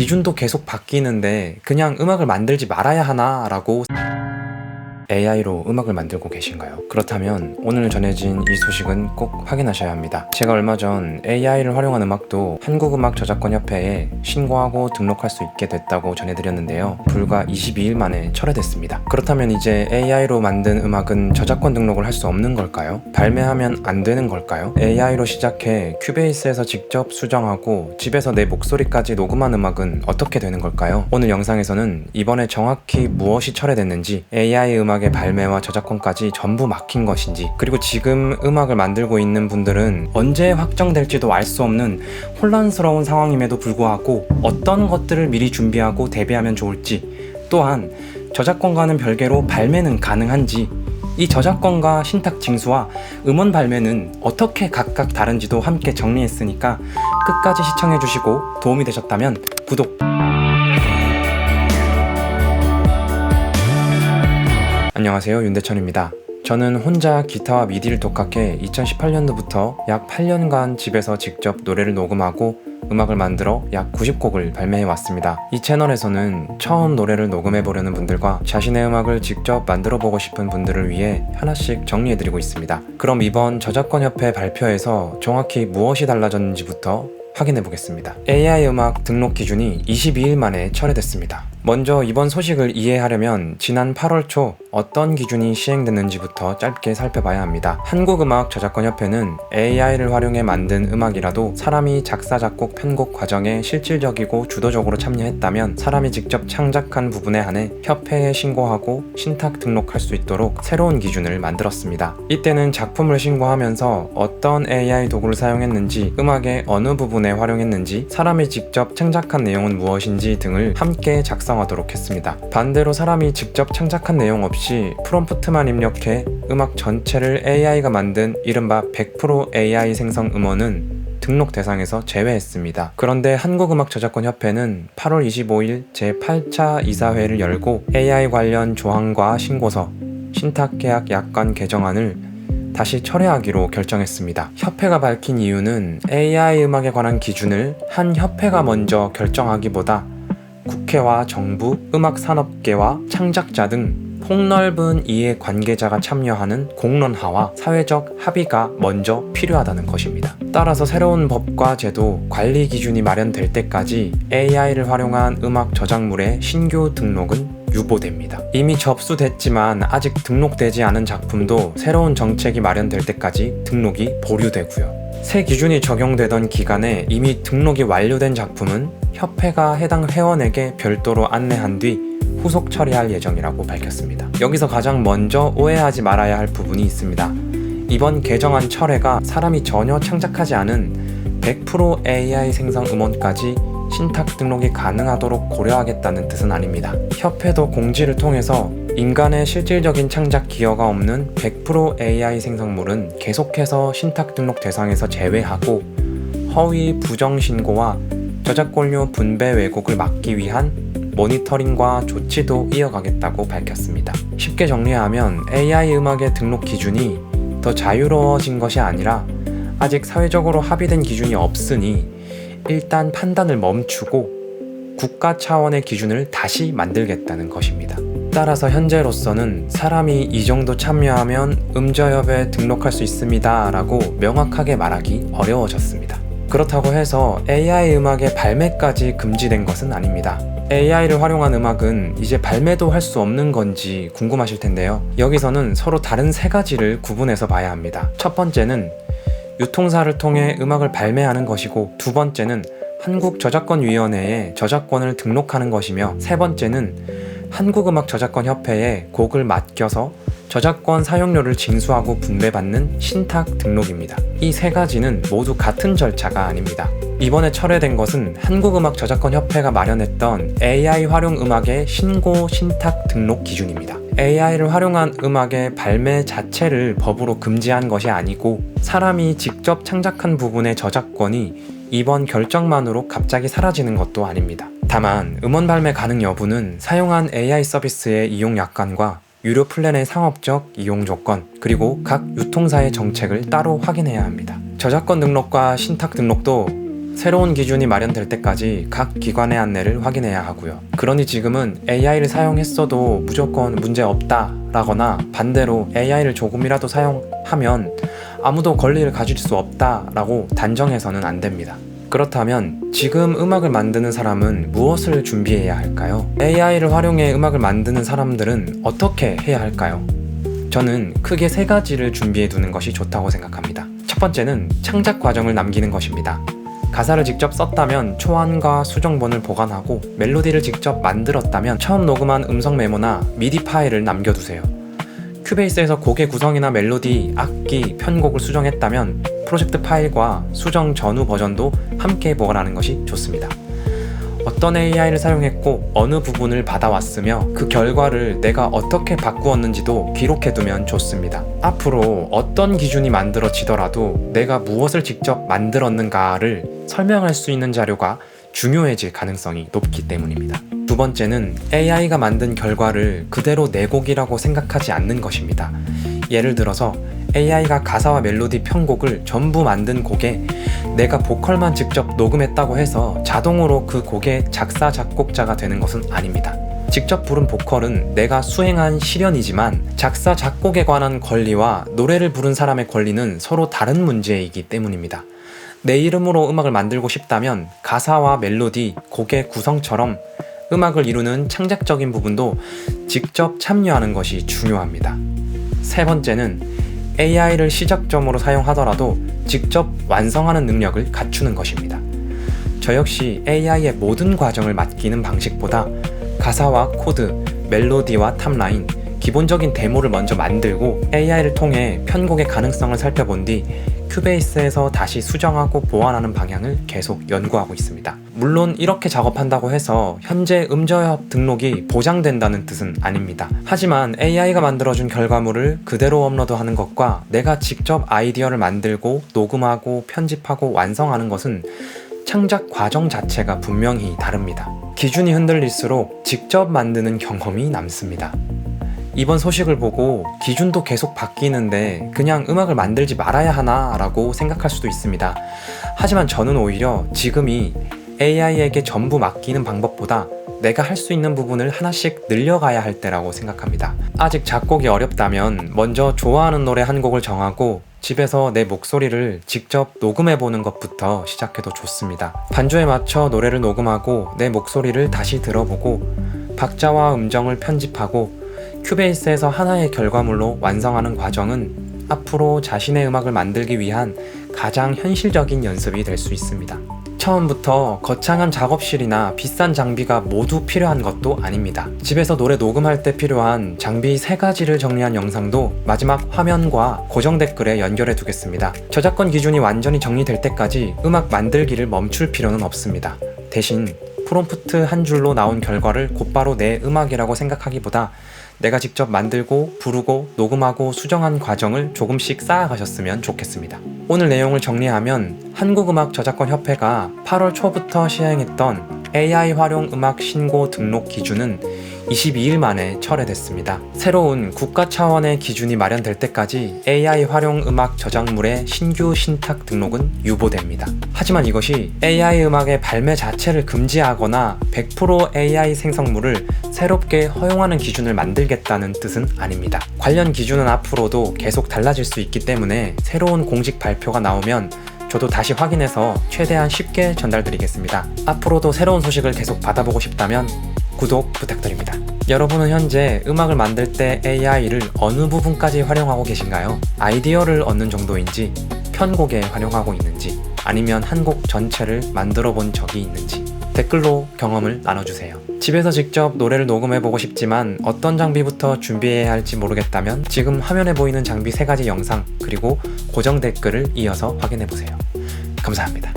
기준도 계속 바뀌는데 그냥 음악을 만들지 말아야 하나 라고 AI로 음악을 만들고 계신가요? 그렇다면 오늘 전해진 이 소식은 꼭 확인하셔야 합니다. 제가 얼마 전 AI를 활용한 음악도 한국음악저작권협회에 신고하고 등록할 수 있게 됐다고 전해드렸는데요. 불과 22일 만에 철회됐습니다. 그렇다면 이제 AI로 만든 음악은 저작권 등록을 할 수 없는 걸까요? 발매하면 안 되는 걸까요? AI로 시작해 큐베이스에서 직접 수정하고 집에서 내 목소리까지 녹음한 음악은 어떻게 되는 걸까요? 오늘 영상에서는 이번에 정확히 무엇이 철회됐는지, AI 음악의 발매와 저작권까지 전부 막힌 것인지, 그리고 지금 음악을 만들고 있는 분들은 언제 확정될지도 알 수 없는 혼란스러운 상황임에도 불구하고 어떤 것들을 미리 준비하고 대비하면 좋을지, 또한 저작권과는 별개로 발매는 가능한지, 이 저작권과 신탁 징수와 음원 발매는 어떻게 각각 다른지도 함께 정리했으니까 끝까지 시청해주시고 도움이 되셨다면 구독! 안녕하세요, 윤대천입니다. 저는 혼자 기타와 미디를 독학해 2018년도부터 약 8년간 집에서 직접 노래를 녹음하고 음악을 만들어 약 90곡을 발매해 왔습니다. 이 채널에서는 처음 노래를 녹음해 보려는 분들과 자신의 음악을 직접 만들어 보고 싶은 분들을 위해 하나씩 정리해 드리고 있습니다. 그럼 이번 저작권협회 발표에서 정확히 무엇이 달라졌는지부터 확인해 보겠습니다. AI 음악 등록 기준이 22일 만에 철회됐습니다. 먼저 이번 소식을 이해하려면 지난 8월 초 어떤 기준이 시행됐는지부터 짧게 살펴봐야 합니다. 한국음악저작권협회는 AI를 활용해 만든 음악이라도 사람이 작사, 작곡, 편곡 과정에 실질적이고 주도적으로 참여했다면 사람이 직접 창작한 부분에 한해 협회에 신고하고 신탁 등록할 수 있도록 새로운 기준을 만들었습니다. 이때는 작품을 신고하면서 어떤 AI 도구를 사용했는지, 음악의 어느 부분에 활용했는지, 사람이 직접 창작한 내용은 무엇인지 등을 함께 작성하도록 했습니다. 반대로 사람이 직접 창작한 내용 없이 프롬프트만 입력해 음악 전체를 AI가 만든 이른바 100% AI 생성 음원은 등록 대상에서 제외했습니다. 그런데 한국음악저작권협회는 8월 25일 제8차 이사회를 열고 AI 관련 조항과 신고서, 신탁계약 약관 개정안을 다시 철회하기로 결정했습니다. 협회가 밝힌 이유는 AI 음악에 관한 기준을 한 협회가 먼저 결정하기보다 국회와 정부, 음악산업계와 창작자 등 폭넓은 이해 관계자가 참여하는 공론화와 사회적 합의가 먼저 필요하다는 것입니다. 따라서 새로운 법과 제도, 관리 기준이 마련될 때까지 AI를 활용한 음악 저작물의 신규 등록은 유보됩니다. 이미 접수됐지만 아직 등록되지 않은 작품도 새로운 정책이 마련될 때까지 등록이 보류되고요. 새 기준이 적용되던 기간에 이미 등록이 완료된 작품은 협회가 해당 회원에게 별도로 안내한 뒤 후속 처리할 예정이라고 밝혔습니다. 여기서 가장 먼저 오해하지 말아야 할 부분이 있습니다. 이번 개정안 철회가 사람이 전혀 창작하지 않은 100% AI 생성 음원까지 신탁 등록이 가능하도록 고려하겠다는 뜻은 아닙니다. 협회도 공지를 통해서 인간의 실질적인 창작 기여가 없는 100% AI 생성물은 계속해서 신탁 등록 대상에서 제외하고 허위 부정 신고와 저작권료 분배 왜곡을 막기 위한 모니터링과 조치도 이어가겠다고 밝혔습니다. 쉽게 정리하면 AI 음악의 등록 기준이 더 자유로워진 것이 아니라 아직 사회적으로 합의된 기준이 없으니 일단 판단을 멈추고 국가 차원의 기준을 다시 만들겠다는 것입니다. 따라서 현재로서는 사람이 이 정도 참여하면 음저협에 등록할 수 있습니다 라고 명확하게 말하기 어려워졌습니다. 그렇다고 해서 AI 음악의 발매까지 금지된 것은 아닙니다. AI를 활용한 음악은 이제 발매도 할 수 없는 건지 궁금하실 텐데요. 여기서는 서로 다른 세 가지를 구분해서 봐야 합니다. 첫 번째는 유통사를 통해 음악을 발매하는 것이고, 두 번째는 한국저작권위원회에 저작권을 등록하는 것이며, 세 번째는 한국음악저작권협회에 곡을 맡겨서 저작권 사용료를 징수하고 분배받는 신탁 등록입니다. 이 세 가지는 모두 같은 절차가 아닙니다. 이번에 철회된 것은 한국음악저작권협회가 마련했던 AI 활용 음악의 신고 신탁 등록 기준입니다. AI를 활용한 음악의 발매 자체를 법으로 금지한 것이 아니고, 사람이 직접 창작한 부분의 저작권이 이번 결정만으로 갑자기 사라지는 것도 아닙니다. 다만 음원 발매 가능 여부는 사용한 AI 서비스의 이용 약관과 유료 플랜의 상업적 이용 조건, 그리고 각 유통사의 정책을 따로 확인해야 합니다. 저작권 등록과 신탁 등록도 새로운 기준이 마련될 때까지 각 기관의 안내를 확인해야 하고요. 그러니 지금은 AI를 사용했어도 무조건 문제 없다 라거나 반대로 AI를 조금이라도 사용하면 아무도 권리를 가질 수 없다 라고 단정해서는 안 됩니다. 그렇다면 지금 음악을 만드는 사람은 무엇을 준비해야 할까요? AI를 활용해 음악을 만드는 사람들은 어떻게 해야 할까요? 저는 크게 3가지를 준비해 두는 것이 좋다고 생각합니다. 첫 번째는 창작 과정을 남기는 것입니다. 가사를 직접 썼다면 초안과 수정본을 보관하고 멜로디를 직접 만들었다면 처음 녹음한 음성 메모나 미디 파일을 남겨두세요. 큐베이스에서 곡의 구성이나 멜로디, 악기, 편곡을 수정했다면 프로젝트 파일과 수정 전후 버전도 함께 보관하는 것이 좋습니다. 어떤 AI를 사용했고 어느 부분을 받아왔으며 그 결과를 내가 어떻게 바꾸었는지도 기록해두면 좋습니다. 앞으로 어떤 기준이 만들어지더라도 내가 무엇을 직접 만들었는가를 설명할 수 있는 자료가 중요해질 가능성이 높기 때문입니다. 두 번째는 AI가 만든 결과를 그대로 내 곡이라고 생각하지 않는 것입니다. 예를 들어서 AI가 가사와 멜로디 편곡을 전부 만든 곡에 내가 보컬만 직접 녹음했다고 해서 자동으로 그 곡의 작사, 작곡자가 되는 것은 아닙니다. 직접 부른 보컬은 내가 수행한 실현이지만 작사, 작곡에 관한 권리와 노래를 부른 사람의 권리는 서로 다른 문제이기 때문입니다. 내 이름으로 음악을 만들고 싶다면 가사와 멜로디, 곡의 구성처럼 음악을 이루는 창작적인 부분도 직접 참여하는 것이 중요합니다. 세 번째는 AI를 시작점으로 사용하더라도 직접 완성하는 능력을 갖추는 것입니다. 저 역시 AI의 모든 과정을 맡기는 방식보다 가사와 코드, 멜로디와 탑라인, 기본적인 데모를 먼저 만들고 AI를 통해 편곡의 가능성을 살펴본 뒤 큐베이스에서 다시 수정하고 보완하는 방향을 계속 연구하고 있습니다. 물론 이렇게 작업한다고 해서 현재 음저협 등록이 보장된다는 뜻은 아닙니다. 하지만 AI가 만들어준 결과물을 그대로 업로드하는 것과 내가 직접 아이디어를 만들고 녹음하고 편집하고 완성하는 것은 창작 과정 자체가 분명히 다릅니다. 기준이 흔들릴수록 직접 만드는 경험이 남습니다. 이번 소식을 보고 기준도 계속 바뀌는데 그냥 음악을 만들지 말아야 하나 라고 생각할 수도 있습니다. 하지만 저는 오히려 지금이 AI에게 전부 맡기는 방법보다 내가 할 수 있는 부분을 하나씩 늘려가야 할 때라고 생각합니다. 아직 작곡이 어렵다면 먼저 좋아하는 노래 한 곡을 정하고 집에서 내 목소리를 직접 녹음해보는 것부터 시작해도 좋습니다. 반주에 맞춰 노래를 녹음하고 내 목소리를 다시 들어보고 박자와 음정을 편집하고 큐베이스에서 하나의 결과물로 완성하는 과정은 앞으로 자신의 음악을 만들기 위한 가장 현실적인 연습이 될 수 있습니다. 처음부터 거창한 작업실이나 비싼 장비가 모두 필요한 것도 아닙니다. 집에서 노래 녹음할 때 필요한 장비 3가지를 정리한 영상도 마지막 화면과 고정 댓글에 연결해 두겠습니다. 저작권 기준이 완전히 정리될 때까지 음악 만들기를 멈출 필요는 없습니다. 대신 프롬프트 한 줄로 나온 결과를 곧바로 내 음악이라고 생각하기보다 내가 직접 만들고 부르고 녹음하고 수정한 과정을 조금씩 쌓아가셨으면 좋겠습니다. 오늘 내용을 정리하면 한국음악저작권협회가 8월 초부터 시행했던 AI 활용 음악 신고 등록 기준은 22일 만에 철회됐습니다. 새로운 국가 차원의 기준이 마련될 때까지 AI 활용 음악 저작물의 신규 신탁 등록은 유보됩니다. 하지만 이것이 AI 음악의 발매 자체를 금지하거나 100% AI 생성물을 새롭게 허용하는 기준을 만들겠다는 뜻은 아닙니다. 관련 기준은 앞으로도 계속 달라질 수 있기 때문에 새로운 공식 발표가 나오면 저도 다시 확인해서 최대한 쉽게 전달드리겠습니다. 앞으로도 새로운 소식을 계속 받아보고 싶다면 구독 부탁드립니다. 여러분은 현재 음악을 만들 때 AI를 어느 부분까지 활용하고 계신가요? 아이디어를 얻는 정도인지, 편곡에 활용하고 있는지, 아니면 한 곡 전체를 만들어 본 적이 있는지 댓글로 경험을 나눠주세요. 집에서 직접 노래를 녹음해보고 싶지만 어떤 장비부터 준비해야 할지 모르겠다면 지금 화면에 보이는 장비 3가지 영상 그리고 고정 댓글을 이어서 확인해보세요. 감사합니다.